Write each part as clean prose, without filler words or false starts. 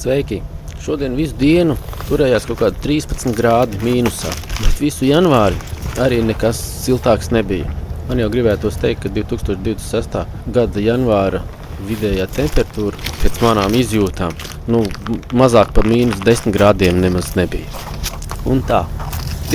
Sveiki! Šodien visu dienu turējās kaut kādi 13 grādi mīnusā, bet visu janvāri arī nekas siltāks nebija. Man jau gribētos teikt, ka 2026. gada janvāra vidējā temperatūra pēc manām izjūtām, mazāk par mīnus 10 grādiem nemaz nebija. Un tā,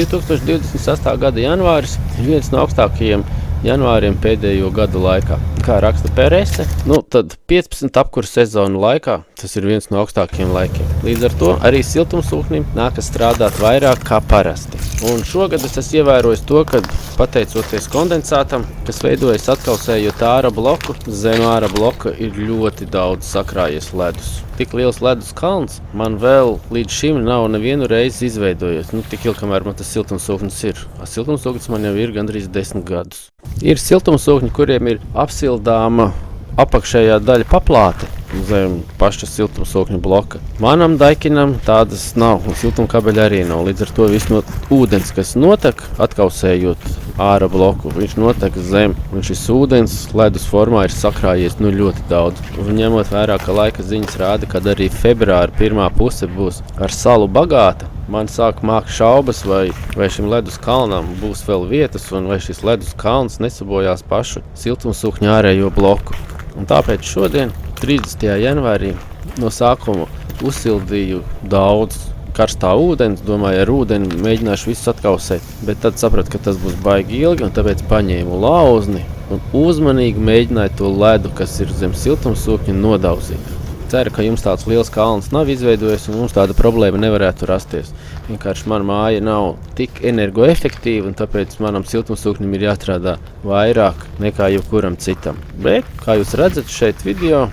2026. gada janvāris ir viens no augstākajiem janvāriem pēdējo gadu laikā. Kā raksta Perese, tad 15 apkura sezonu laikā tas ir viens no augstākajiem laikiem. Līdz ar to arī siltumsūknim nākas strādāt vairāk kā parasti. Un šogad es esmu ievērojis to, ka pateicoties kondensātam, kas veidojas atkausējot āra bloku, zem āra bloka ir ļoti daudz sakrājies ledus. Tik liels ledus kalns man vēl līdz šim nav nevienu reizi izveidojies. Tik ilgi, kamēr man tas siltumsūknis ir. Siltumsūknis man jau ir gandrīz 10 gadus. Ir siltumsūkņi, kuriem ir apsildāma apakšējā daļa paplāte zem paša siltumsūkņa bloka. Manam Daikinam tādas nav, un siltumkabeļa arī nav. Līdz ar to viss ūdens, kas notek, atkausējot āra bloku, viņš notek zem, un šis ūdens ledus formā ir sakrājies ļoti daudz. Un ņemot vērā, ka laika ziņas rāda, kad arī februāra pirmā puse būs ar salu bagāta, man sāk mākt šaubas, vai šim ledus kalnam būs vēl vietas, un vai šis ledus kalns nesabojās pašu siltumsūkņa ārējo bloku. Un tāpēc šodien, 30. janvārī, no sākuma uzsildīju daudz karstā ūdens, domāju, ar ūdeni mēģināšu visus atkausēt, bet tad sapratu, ka tas būs baigi ilgi, un tāpēc paņēmu lauzni un uzmanīgi mēģināju to ledu, kas ir zem siltumsūkņa, nodauzīt. Ceru, ka jums tāds liels kalns nav izveidojies, un mums tāda problēma nevarētu rasties. Vienkārši mana māja nav tik energoefektīva, un tāpēc manam siltumsūknim ir jāstrādā vairāk nekā jebkuram citam. Bet, kā jūs redzat šeit video,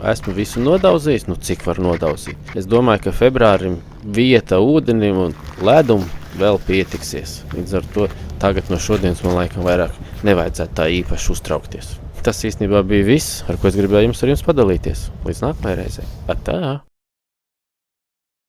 esmu visu nodauzījis, cik var nodauzīt. Es domāju, ka februārim vieta ūdenim un ledum vēl pietiksies. Līdz ar to tagad no šodienas man laikam vairāk nevajadzētu tā īpaši uztraukties. Tas īstenībā bija viss, ar ko es gribēju ar jums padalīties. Līdz nākamajai reizei. Atā!